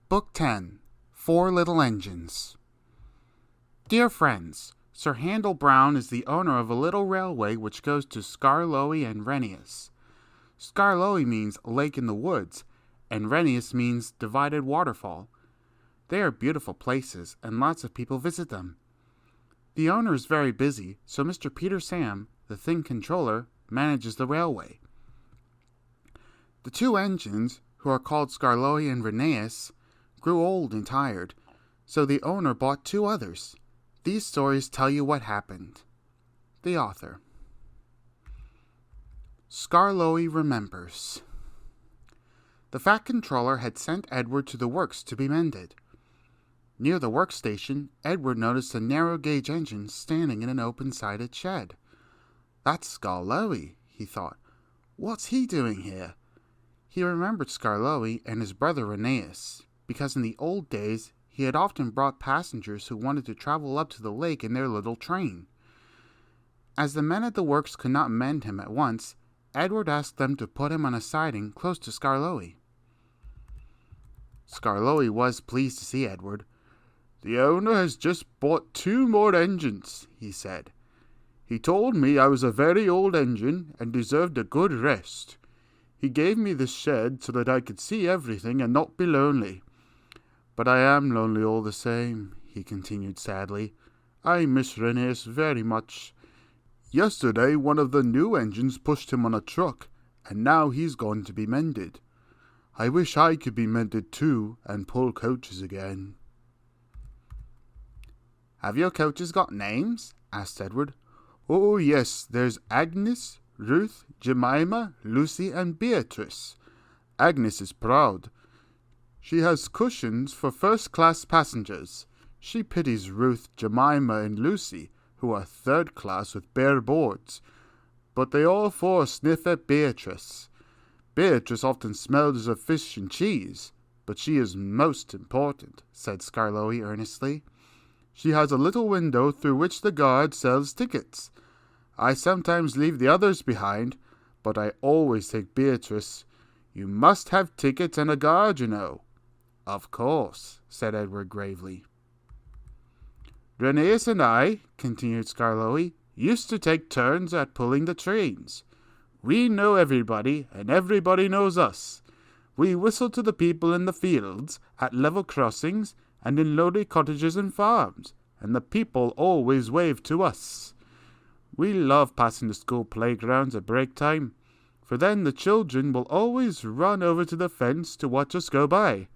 Book 10, Four Little Engines. Dear friends, Sir Handel Brown is the owner of a little railway which goes to Skarloey and Reneus. Skarloey means lake in the woods, and Reneus means divided waterfall. They are beautiful places, and lots of people visit them. The owner is very busy, so Mr. Peter Sam, the Thing Controller, manages the railway. The two engines, who are called Skarloey and Reneus, grew old and tired, so the owner bought two others. These stories tell you what happened. The author. Skarloey Remembers. The Fat Controller had sent Edward to the works to be mended. Near the workstation, Edward noticed a narrow-gauge engine standing in an open-sided shed. That's Skarloey, he thought. What's he doing here? He remembered Skarloey and his brother Reneus, because in the old days he had often brought passengers who wanted to travel up to the lake in their little train. As the men at the works could not mend him at once, Edward asked them to put him on a siding close to Skarloey. Skarloey was pleased to see Edward. "The owner has just bought two more engines," he said. "He told me I was a very old engine and deserved a good rest. He gave me this shed so that I could see everything and not be lonely. But I am lonely all the same," he continued sadly. "I miss Reneus very much. Yesterday one of the new engines pushed him on a truck, and now he's gone to be mended. I wish I could be mended too and pull coaches again." "Have your coaches got names?" asked Edward. "Oh, yes, there's Agnes, Ruth, Jemima, Lucy, and Beatrice. Agnes is proud. She has cushions for first-class passengers. She pities Ruth, Jemima, and Lucy, who are third-class with bare boards. But they all four sniff at Beatrice. Beatrice often smells of fish and cheese, but she is most important," said Skarloey earnestly. "She has a little window through which the guard sells tickets. I sometimes leave the others behind, but I always take Beatrice. You must have tickets and a guard, you know." "Of course," said Edward gravely. "Reneus and I," continued Skarloey, "used to take turns at pulling the trains. We know everybody, and everybody knows us. We whistle to the people in the fields, at level crossings, and in lonely cottages and farms, and the people always wave to us. We love passing the school playgrounds at break time, for then the children will always run over to the fence to watch us go by.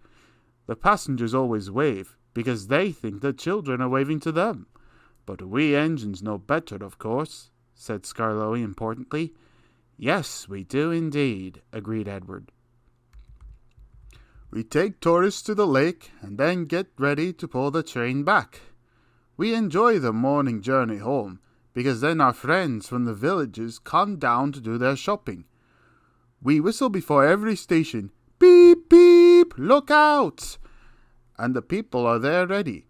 The passengers always wave, because they think the children are waving to them. But we engines know better, of course," said Skarloey importantly. "Yes, we do indeed," agreed Edward. "We take tourists to the lake, and then get ready to pull the train back. We enjoy the morning journey home, because then our friends from the villages come down to do their shopping. We whistle before every station, 'Beep, beep, look out!' and the people are there ready.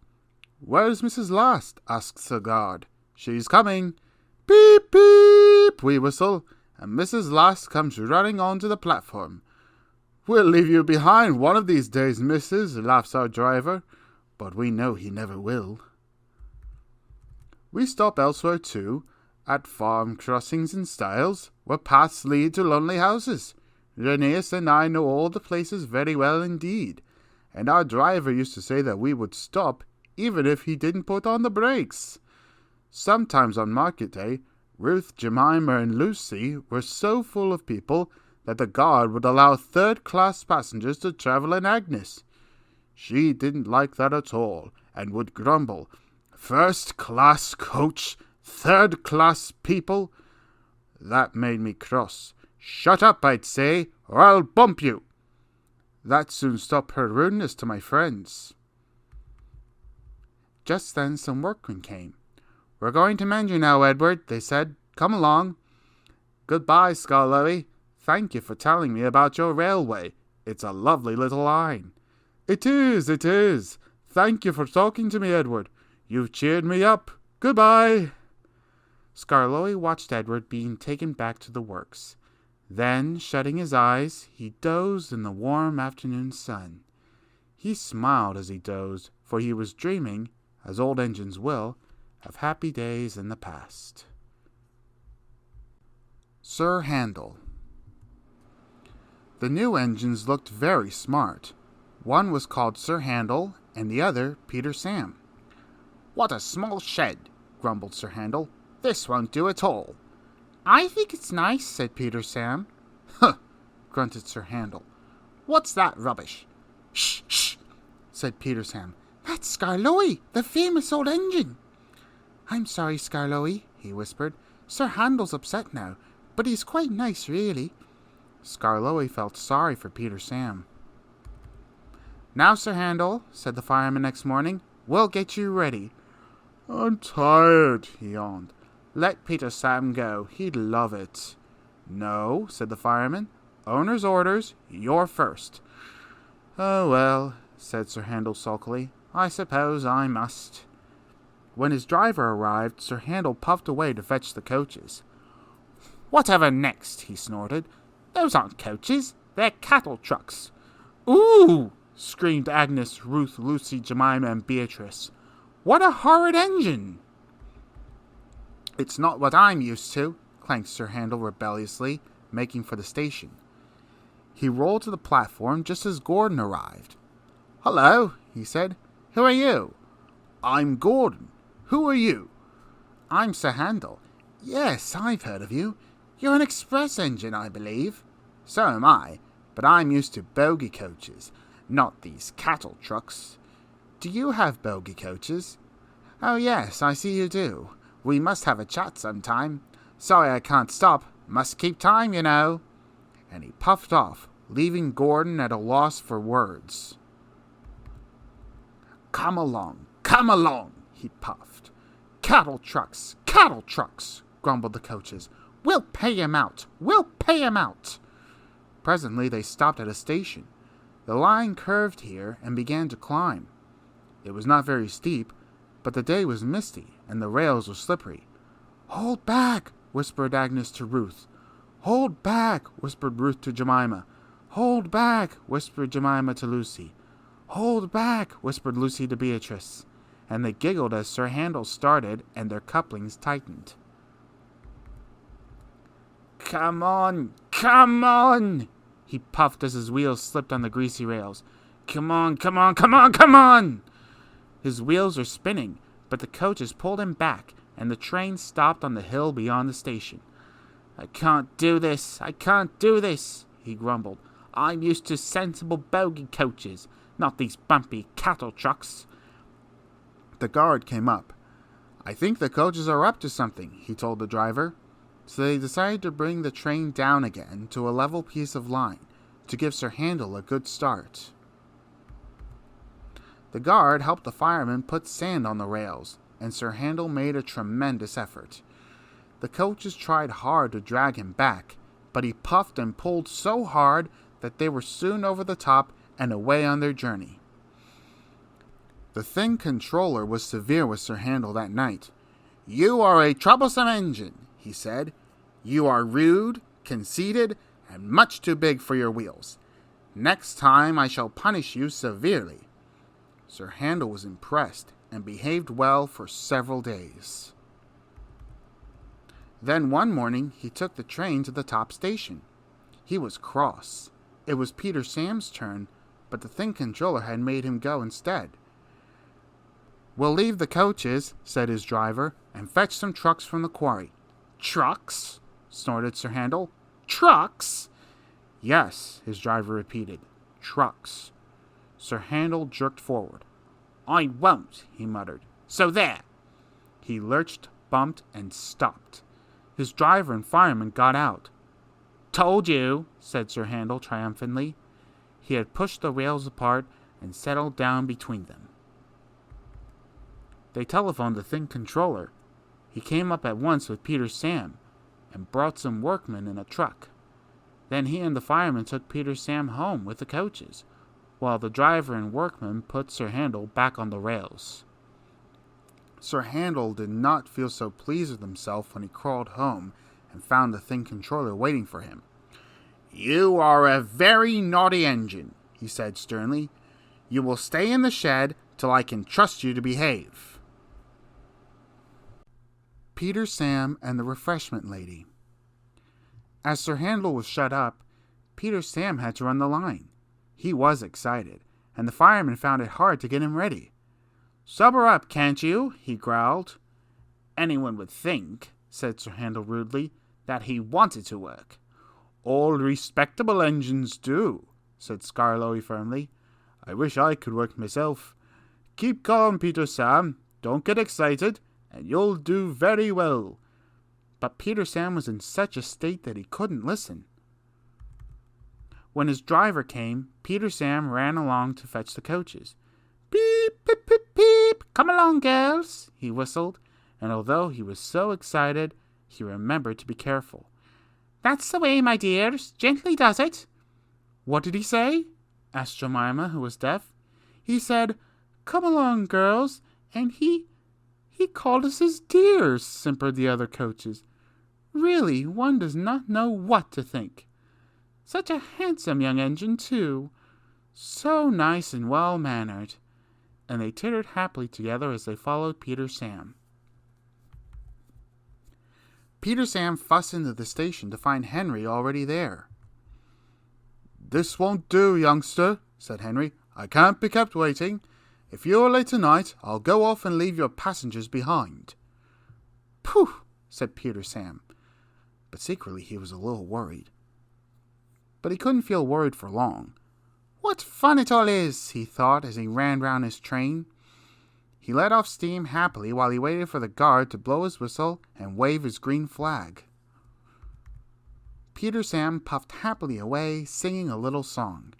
'Where's Mrs. Last?' asks the guard. 'She's coming.' 'Beep, beep,' we whistle, and Mrs. Last comes running onto the platform. 'We'll leave you behind one of these days, missus,' laughs our driver, but we know he never will. We stop elsewhere too, at farm crossings and stiles, where paths lead to lonely houses. Reneus and I know all the places very well indeed, and our driver used to say that we would stop even if he didn't put on the brakes. Sometimes on market day, Ruth, Jemima, and Lucy were so full of people that the guard would allow third-class passengers to travel in Agnes. She didn't like that at all, and would grumble, 'First-class coach, third-class people.' That made me cross. 'Shut up,' I'd say, 'or I'll bump you.' That soon stopped her rudeness to my friends." Just then some workmen came. "We're going to mend you now, Edward," they said. "Come along." "Goodbye, Skarloey. Thank you for telling me about your railway. It's a lovely little line." "It is, it is. Thank you for talking to me, Edward. You've cheered me up. Goodbye." Skarloey watched Edward being taken back to the works. Then, shutting his eyes, he dozed in the warm afternoon sun. He smiled as he dozed, for he was dreaming, as old engines will, of happy days in the past. Sir Handel. The new engines looked very smart. One was called Sir Handel, and the other Peter Sam. "What a small shed," grumbled Sir Handel. "This won't do at all." "I think it's nice," said Peter Sam. "Huh," grunted Sir Handel. "What's that rubbish?" "Shh, shh," said Peter Sam. "That's Skarloey, the famous old engine." "I'm sorry, Skarloey," he whispered. "Sir Handel's upset now, but he's quite nice, really." Skarloey felt sorry for Peter Sam. "Now, Sir Handel," said the fireman next morning, "we'll get you ready." "I'm tired," he yawned. "Let Peter Sam go. He'd love it." "No," said the fireman. "Owner's orders. You're first." "Oh, well," said Sir Handel sulkily. "I suppose I must." When his driver arrived, Sir Handel puffed away to fetch the coaches. "Whatever next?" he snorted. "Those aren't coaches. They're cattle trucks." "Ooh!" screamed Agnes, Ruth, Lucy, Jemima, and Beatrice. "What a horrid engine!" "It's not what I'm used to," clanked Sir Handel rebelliously, making for the station. He rolled to the platform just as Gordon arrived. "Hello," he said. "Who are you?" "I'm Gordon. Who are you?" "I'm Sir Handel." "Yes, I've heard of you. You're an express engine, I believe." "So am I, but I'm used to bogie coaches, not these cattle trucks." "Do you have bogie coaches?" "Oh yes, I see you do. We must have a chat sometime. Sorry I can't stop. Must keep time, you know." And he puffed off, leaving Gordon at a loss for words. Come along, he puffed. Cattle trucks, grumbled the coaches. "We'll pay him out. Presently they stopped at a station. The line curved here and began to climb. It was not very steep, but the day was misty and the rails were slippery. "Hold back," whispered Agnes to Ruth. "Hold back," whispered Ruth to Jemima. "Hold back," whispered Jemima to Lucy. "Hold back," whispered Lucy to Beatrice. And they giggled as Sir Handel started and their couplings tightened. Come on, he puffed as his wheels slipped on the greasy rails. Come on. His wheels were spinning, but the coaches pulled him back, and the train stopped on the hill beyond the station. I can't do this, he grumbled. I'm used to sensible bogie coaches, not these bumpy cattle trucks. The guard came up. I think the coaches are up to something, he told the driver. So they decided to bring the train down again to a level piece of line, to give Sir Handel a good start. The guard helped the fireman put sand on the rails, and Sir Handel made a tremendous effort. The coaches tried hard to drag him back, but he puffed and pulled so hard that they were soon over the top and away on their journey. The Thing Controller was severe with Sir Handel that night. You are a troublesome engine, he said. You are rude, conceited, and much too big for your wheels. Next time I shall punish you severely. Sir Handel was impressed and behaved well for several days. Then one morning he took the train to the top station. He was cross. It was Peter Sam's turn, but the Thing Controller had made him go instead. We'll leave the coaches, said his driver, and fetch some trucks from the quarry. Trucks? Snorted Sir Handel. Trucks? Yes, his driver repeated. Trucks. Sir Handel jerked forward. I won't, he muttered. So there. He lurched, bumped, and stopped. His driver and fireman got out. Told you, said Sir Handel triumphantly. He had pushed the rails apart and settled down between them. They telephoned the Thing Controller. He came up at once with Peter Sam and brought some workmen in a truck. Then he and the fireman took Peter Sam home with the coaches, while the driver and workmen put Sir Handel back on the rails. Sir Handel did not feel so pleased with himself when he crawled home and found the Thing Controller waiting for him. You are a very naughty engine, he said sternly. You will stay in the shed till I can trust you to behave. Peter, Sam, and the Refreshment Lady. As Sir Handel was shut up, Peter Sam had to run the line. He was excited, and the fireman found it hard to get him ready. "Sober up, can't you?" he growled. "Anyone would think," said Sir Handel rudely, "that he wanted to work." "All respectable engines do," said Skarloey firmly. "I wish I could work myself. Keep calm, Peter Sam. Don't get excited, and you'll do very well." But Peter Sam was in such a state that he couldn't listen. When his driver came, Peter Sam ran along to fetch the coaches. "Beep, beep, beep, beep, come along, girls," he whistled, and although he was so excited, he remembered to be careful. "That's the way, my dears. Gently does it." "What did he say?" asked Jemima, who was deaf. "He said, 'Come along, girls,' and he called us his dears," simpered the other coaches. "Really, one does not know what to think. Such a handsome young engine, too. So nice and well-mannered." And they tittered happily together as they followed Peter Sam. Peter Sam fussed into the station to find Henry already there. "This won't do, youngster," said Henry. "I can't be kept waiting. If you're late tonight, I'll go off and leave your passengers behind." "Pooh," said Peter Sam. But secretly he was a little worried. But he couldn't feel worried for long. "What fun it all is," he thought as he ran round his train. He let off steam happily while he waited for the guard to blow his whistle and wave his green flag. Peter Sam puffed happily away, singing a little song.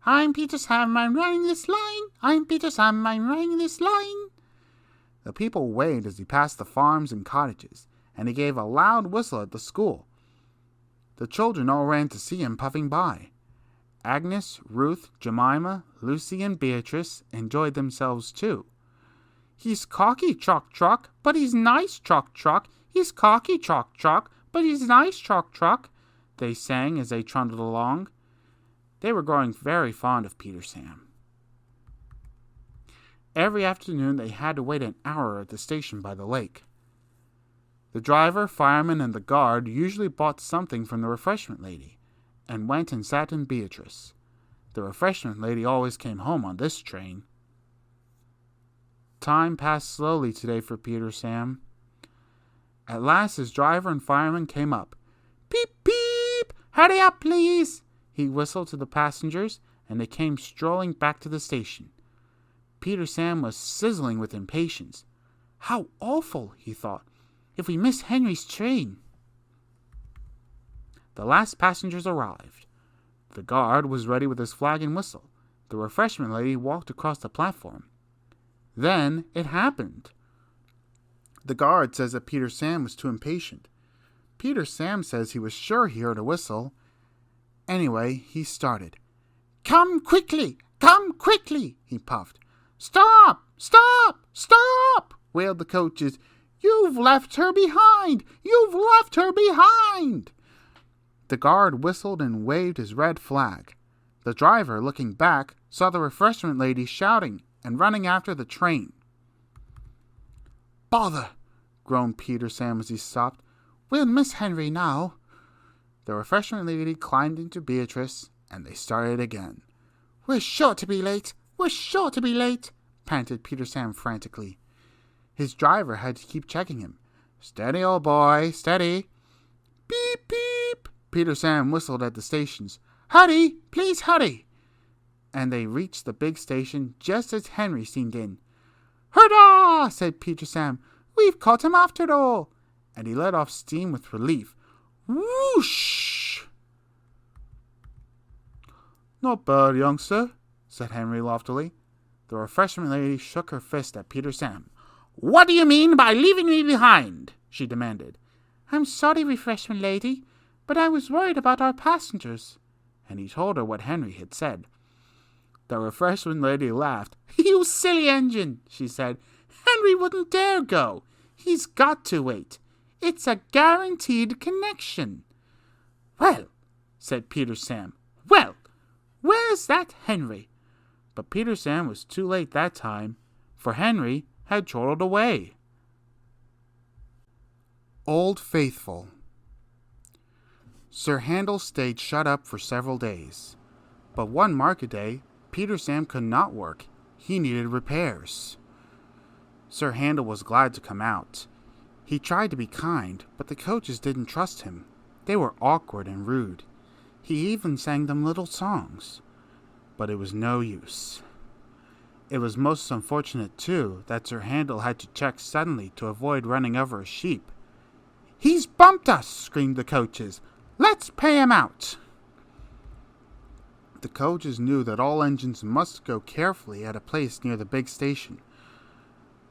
"I'm Peter Sam, I'm running this line. I'm Peter Sam, I'm running this line." The people waved as he passed the farms and cottages, and he gave a loud whistle at the school. The children all ran to see him puffing by. Agnes, Ruth, Jemima, Lucy, and Beatrice enjoyed themselves too. "He's cocky, Chock Chock, but he's nice, Chock Chock. He's cocky, Chock Chock, but he's nice, Chock Chock," they sang as they trundled along. They were growing very fond of Peter Sam. Every afternoon they had to wait an hour at the station by the lake. The driver, fireman, and the guard usually bought something from the refreshment lady, and went and sat in Beatrice. The refreshment lady always came home on this train. Time passed slowly today for Peter Sam. At last his driver and fireman came up. "Peep, peep! Hurry up, please!" he whistled to the passengers, and they came strolling back to the station. Peter Sam was sizzling with impatience. "How awful," he thought, "if we miss Henry's train." The last passengers arrived. The guard was ready with his flag and whistle. The refreshment lady walked across the platform. Then it happened. The guard says that Peter Sam was too impatient. Peter Sam says he was sure he heard a whistle. Anyway, he started. Come quickly, he puffed. "Stop, stop, stop," wailed the coaches. "You've left her behind! You've left her behind!" The guard whistled and waved his red flag. The driver, looking back, saw the refreshment lady shouting and running after the train. "Bother!" groaned Peter Sam as he stopped. "We'll miss Henry now." The refreshment lady climbed into Beatrice, and they started again. "We're sure to be late! We're sure to be late!" panted Peter Sam frantically. His driver had to keep checking him. "Steady, old boy, steady." "Beep, beep!" Peter Sam whistled at the stations. "Hurry! Please hurry!" And they reached the big station just as Henry steamed in. "Hurrah!" said Peter Sam. "We've caught him after all!" And he let off steam with relief. Whoosh! "Not bad, youngster," said Henry loftily. The refreshment lady shook her fist at Peter Sam. "What do you mean by leaving me behind?" she demanded. "I'm sorry, refreshment lady, but I was worried about our passengers." And he told her what Henry had said. The refreshment lady laughed. "You silly engine," she said. "Henry wouldn't dare go. He's got to wait. It's a guaranteed connection." "Well," said Peter Sam. "Well, where's that Henry?" But Peter Sam was too late that time, for Henry had chortled away. Old Faithful. Sir Handel stayed shut up for several days. But one market day, Peter Sam could not work. He needed repairs. Sir Handel was glad to come out. He tried to be kind, but the coaches didn't trust him. They were awkward and rude. He even sang them little songs. But it was no use. It was most unfortunate, too, that Sir Handel had to check suddenly to avoid running over a sheep. "He's bumped us!" screamed the coaches. "Let's pay him out!" The coaches knew that all engines must go carefully at a place near the big station.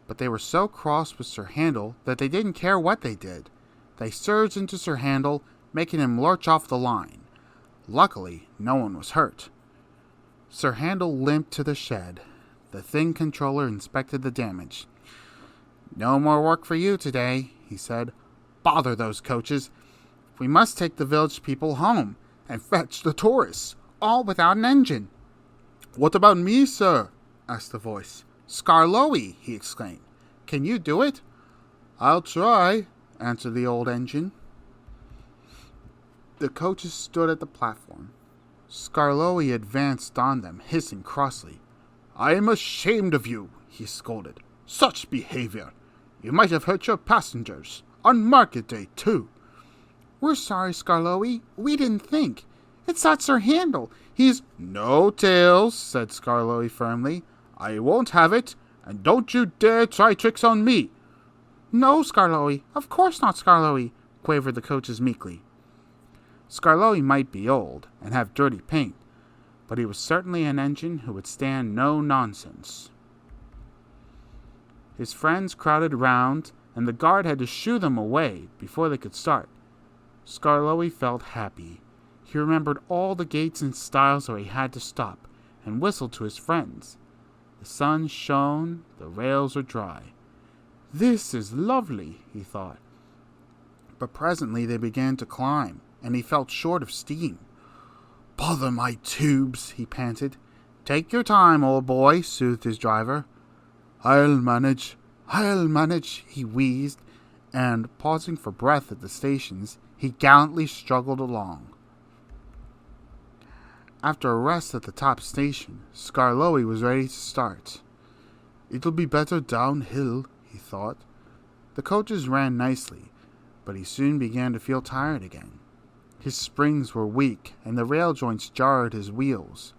But they were so cross with Sir Handel that they didn't care what they did. They surged into Sir Handel, making him lurch off the line. Luckily, no one was hurt. Sir Handel limped to the shed. The thing controller inspected the damage. "No more work for you today," he said. "Bother those coaches. We must take the village people home and fetch the tourists, all without an engine." "What about me, sir?" asked the voice. "Skarloey," he exclaimed. "Can you do it?" "I'll try," answered the old engine. The coaches stood at the platform. Skarloey advanced on them, hissing crossly. "I am ashamed of you," he scolded. "Such behavior! You might have hurt your passengers. On market day, too." "We're sorry, Skarloey. We didn't think. It's that Sir Handel. He's—" "No tales," said Skarloey firmly. "I won't have it, and don't you dare try tricks on me." "No, Skarloey. Of course not, Skarloey," quavered the coaches meekly. Skarloey might be old and have dirty paint, but he was certainly an engine who would stand no nonsense. His friends crowded round, and the guard had to shoo them away before they could start. Skarloey felt happy. He remembered all the gates and stiles where he had to stop, and whistled to his friends. The sun shone, the rails were dry. "This is lovely," he thought. But presently they began to climb, and he felt short of steam. "Bother my tubes," he panted. "Take your time, old boy," soothed his driver. I'll manage, he wheezed, and, pausing for breath at the stations, he gallantly struggled along. After a rest at the top station, Skarloey was ready to start. "It'll be better downhill," he thought. The coaches ran nicely, but he soon began to feel tired again. His springs were weak, and the rail joints jarred his wheels.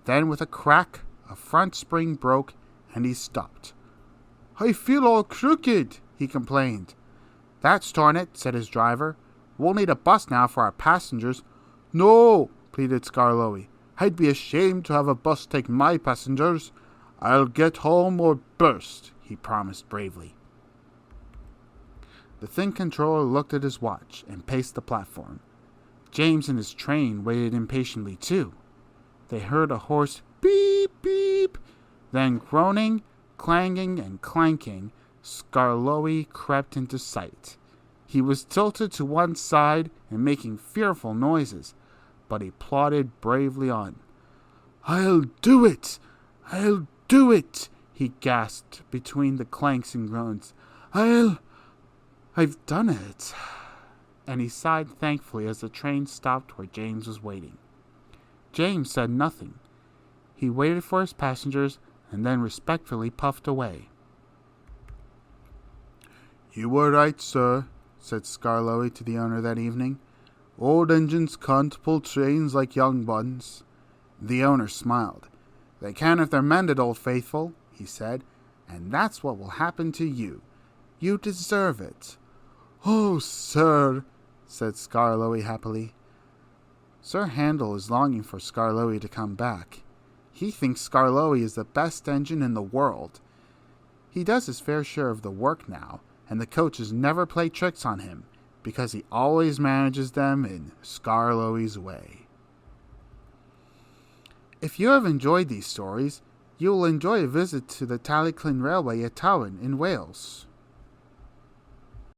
Then, with a crack, a front spring broke, and he stopped. "I feel all crooked," he complained. "That's torn it," said his driver. "We'll need a bus now for our passengers." "No," pleaded Skarloey. "I'd be ashamed to have a bus take my passengers. I'll get home or burst," he promised bravely. The thin controller looked at his watch and paced the platform. James and his train waited impatiently too. They heard a hoarse beep, beep. Then groaning, clanging, and clanking, Skarloey crept into sight. He was tilted to one side and making fearful noises, but he plodded bravely on. "I'll do it! I'll do it!" he gasped between the clanks and groans. I've done it." And he sighed thankfully as the train stopped where James was waiting. James said nothing. He waited for his passengers and then respectfully puffed away. "You were right, sir," said Skarloey to the owner that evening. "Old engines can't pull trains like young ones." The owner smiled. "They can if they're mended, old faithful," he said, "and that's what will happen to you. You deserve it." "Oh, sir," said Skarloey happily. Sir Handel is longing for Skarloey to come back. He thinks Skarloey is the best engine in the world. He does his fair share of the work now, and the coaches never play tricks on him, because he always manages them in Skarloey's way. If you have enjoyed these stories, you will enjoy a visit to the Tallyclyn Railway at Towyn in Wales.